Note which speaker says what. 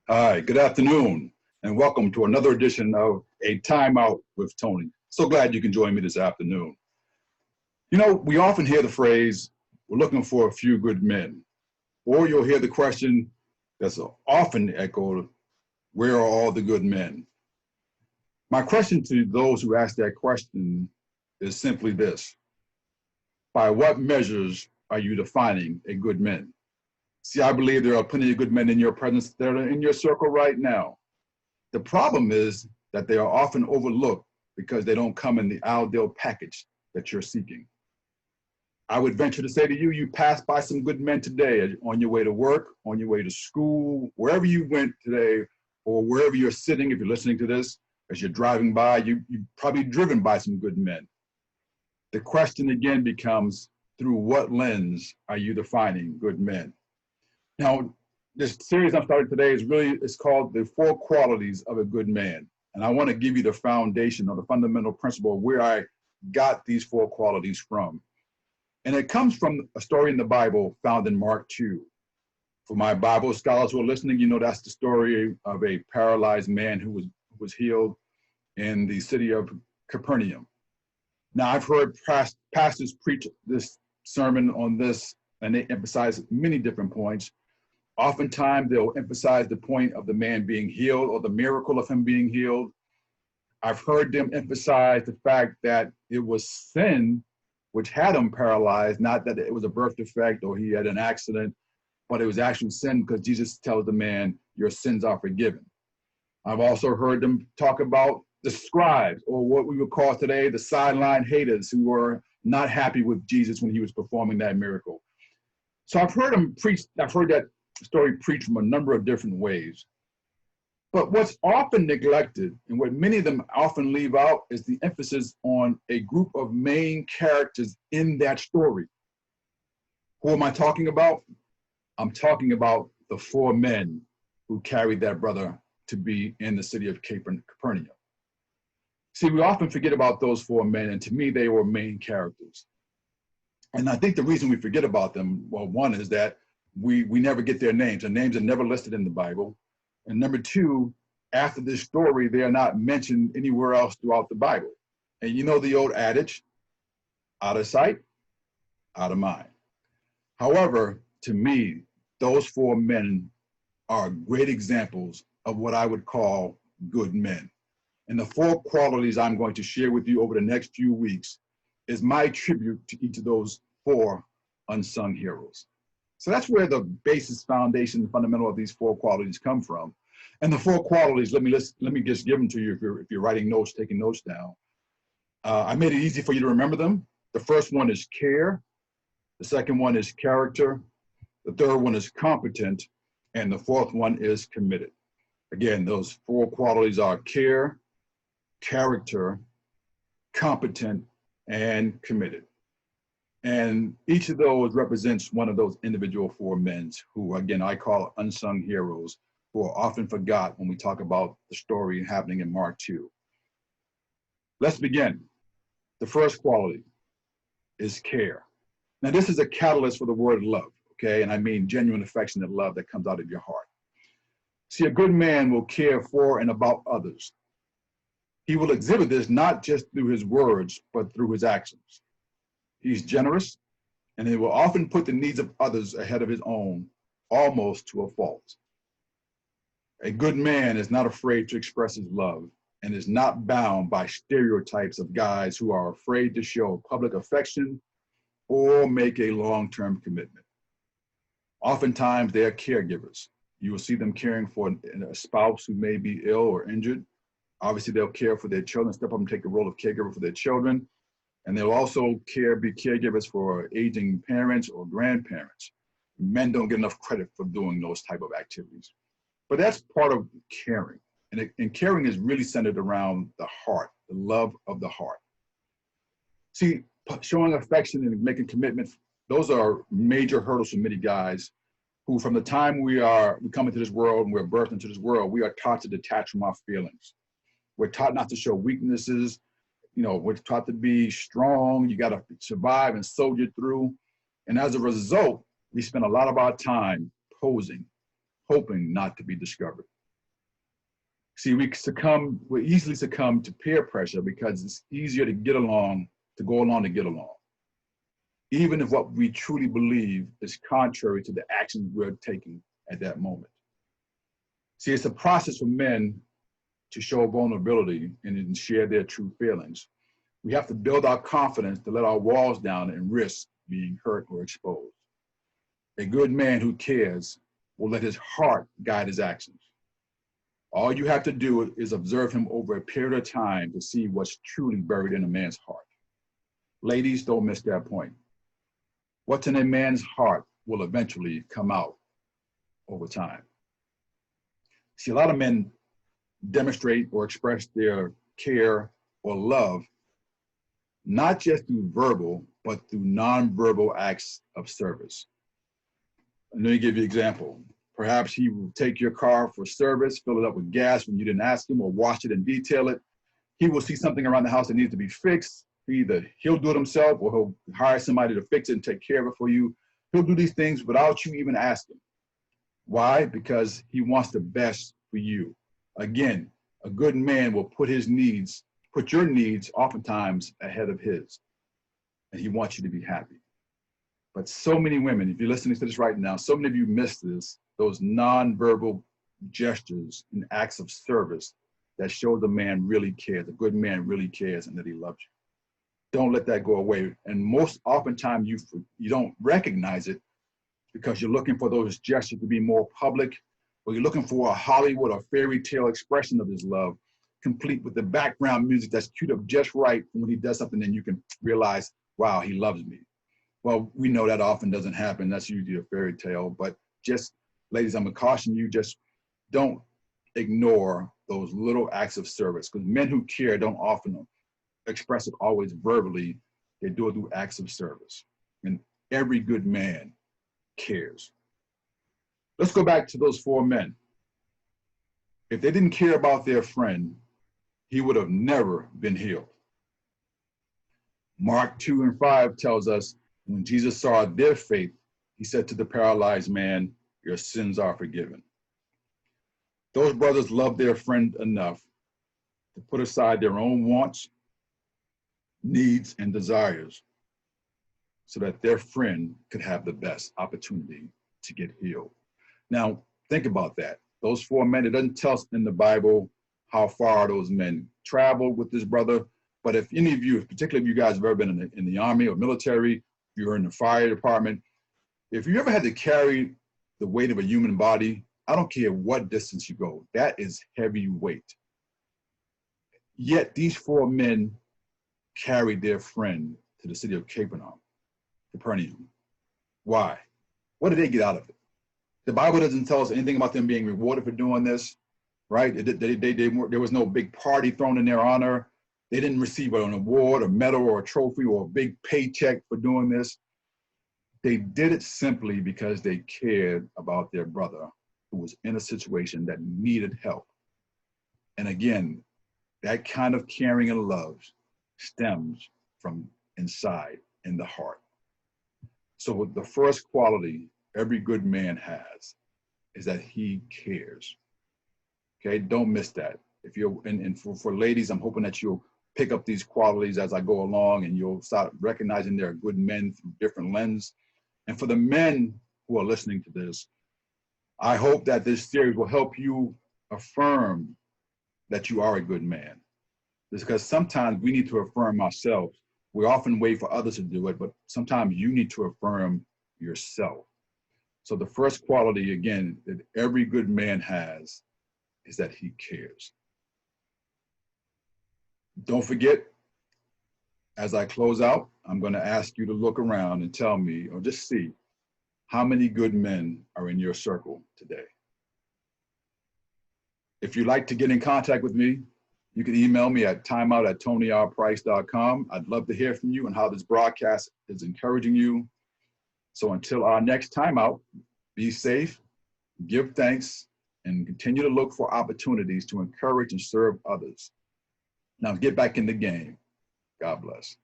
Speaker 1: Hi, good afternoon, and welcome to another edition of A Time Out with Tony. So glad you can join me this afternoon. You know, we often hear the phrase, we're looking for a few good men, or you'll hear the question that's often echoed, where are all the good men? My question to those who ask that question is simply this: by what measures are you defining a good man? See, I believe there are plenty of good men in your presence that are in your circle right now. The problem is that they are often overlooked because they don't come in the ideal package that you're seeking. I would venture to say to you, you passed by some good men today on your way to work, on your way to school, wherever you went today, or wherever you're sitting. If you're listening to this, as you're driving by, you've probably driven by some good men. The question again becomes, through what lens are you defining good men? Now, this series I'm starting today it's called The Four Qualities of a Good Man. And I want to give you the foundation or the fundamental principle of where I got these four qualities from. And it comes from a story in the Bible found in Mark 2. For my Bible scholars who are listening, you know that's the story of a paralyzed man who was healed in the city of Capernaum. Now, I've heard pastors preach this sermon on this, and they emphasize many different points. Oftentimes, they'll emphasize the point of the man being healed or the miracle of him being healed. I've heard them emphasize the fact that it was sin which had him paralyzed, not that it was a birth defect or he had an accident, but it was actually sin because Jesus tells the man, your sins are forgiven. I've also heard them talk about the scribes, or what we would call today the sideline haters, who were not happy with Jesus when he was performing that miracle. So I've heard that story preached from a number of different ways. But what's often neglected, and what many of them often leave out, is the emphasis on a group of main characters in that story. Who am I talking about? I'm talking about the four men who carried that brother to be in the city of Capernaum. See, we often forget about those four men, and to me, they were main characters. And I think the reason we forget about them, well, one is that we never get their names. Their names are never listed in the Bible. And number two, after this story, they are not mentioned anywhere else throughout the Bible. And you know the old adage, out of sight, out of mind. However, to me, those four men are great examples of what I would call good men. And the four qualities I'm going to share with you over the next few weeks is my tribute to each of those four unsung heroes. So that's where the basis, foundation, fundamental of these four qualities come from. And the four qualities, let me just give them to you if you're writing notes, taking notes down. I made it easy for you to remember them. The first one is care. The second one is character. The third one is competent. And the fourth one is committed. Again, those four qualities are care, character, competent, and committed. And each of those represents one of those individual four men who, again, I call unsung heroes, who are often forgot when we talk about the story happening in Mark 2. Let's begin. The first quality is care. Now, this is a catalyst for the word love, okay? And I mean genuine, affectionate love that comes out of your heart. See, a good man will care for and about others. He will exhibit this not just through his words, but through his actions. He's generous, and he will often put the needs of others ahead of his own, almost to a fault. A good man is not afraid to express his love and is not bound by stereotypes of guys who are afraid to show public affection or make a long-term commitment. Oftentimes, they are caregivers. You will see them caring for a spouse who may be ill or injured. Obviously, they'll care for their children, step up and take the role of caregiver for their children. And they'll also be caregivers for aging parents or grandparents. Men don't get enough credit for doing those type of activities. But that's part of caring. And caring is really centered around the heart, the love of the heart. See, showing affection and making commitment, those are major hurdles for many guys who, from the time we come into this world and we're birthed into this world, we are taught to detach from our feelings. We're taught not to show weaknesses. You know, we're taught to be strong. You got to survive and soldier through. And as a result, we spend a lot of our time posing, hoping not to be discovered. See, we easily succumb to peer pressure because it's easier to get along, to go along to get along, even if what we truly believe is contrary to the actions we're taking at that moment. See, it's a process for men to show vulnerability and share their true feelings. We have to build our confidence to let our walls down and risk being hurt or exposed. A good man who cares will let his heart guide his actions. All you have to do is observe him over a period of time to see what's truly buried in a man's heart. Ladies, don't miss that point. What's in a man's heart will eventually come out over time. See, a lot of men demonstrate or express their care or love not just through verbal, but through nonverbal acts of service. And let me give you an example. Perhaps he will take your car for service, fill it up with gas when you didn't ask him, or wash it and detail it. He will see something around the house that needs to be fixed. Either he'll do it himself or he'll hire somebody to fix it and take care of it for you. He'll do these things without you even asking. Why? Because he wants the best for you. Again, a good man will put your needs oftentimes ahead of his, and he wants you to be happy. But so many women, if you're listening to this right now, so many of you miss this, those nonverbal gestures and acts of service that shows a man really cares, a good man really cares, and that he loves you. Don't let that go away. And most oftentimes you don't recognize it because you're looking for those gestures to be more public, or you're looking for a Hollywood or fairy tale expression of his love, complete with the background music that's queued up just right. When he does something, then you can realize, wow, he loves me. Well, we know that often doesn't happen. That's usually a fairy tale. But just, ladies, I'm gonna caution you, just don't ignore those little acts of service, because men who care don't often express it always verbally. They do it through acts of service. And every good man cares. Let's go back to those 4 men. If they didn't care about their friend, he would have never been healed. Mark 2:5 tells us, when Jesus saw their faith, he said to the paralyzed man, your sins are forgiven. Those brothers loved their friend enough to put aside their own wants, needs, and desires so that their friend could have the best opportunity to get healed. Now, think about that. Those 4 men, it doesn't tell us in the Bible how far those men traveled with this brother, but if any of you, particularly if you guys have ever been in the army or military, if you're in the fire department, if you ever had to carry the weight of a human body, I don't care what distance you go, that is heavy weight. Yet these 4 men carried their friend to the city of Capernaum. Why? What did they get out of it? The Bible doesn't tell us anything about them being rewarded for doing this, right? There was no big party thrown in their honor. They didn't receive an award, a medal, or a trophy, or a big paycheck for doing this. They did it simply because they cared about their brother who was in a situation that needed help. And again, that kind of caring and love stems from inside in the heart. So the first quality every good man has is that he cares. Okay, don't miss that. If you're, and for ladies, I'm hoping that you'll pick up these qualities as I go along, and you'll start recognizing there are good men through different lenses. And for the men who are listening to this, I hope that this series will help you affirm that you are a good man. Because sometimes we need to affirm ourselves. We often wait for others to do it, but sometimes you need to affirm yourself. So the first quality, again, that every good man has is that he cares. Don't forget, as I close out, I'm going to ask you to look around and tell me, or just see, how many good men are in your circle today. If you'd like to get in contact with me, you can email me at timeout@tonyrprice.com. I'd love to hear from you and how this broadcast is encouraging you. So until our next timeout, be safe, give thanks, and continue to look for opportunities to encourage and serve others. Now get back in the game. God bless.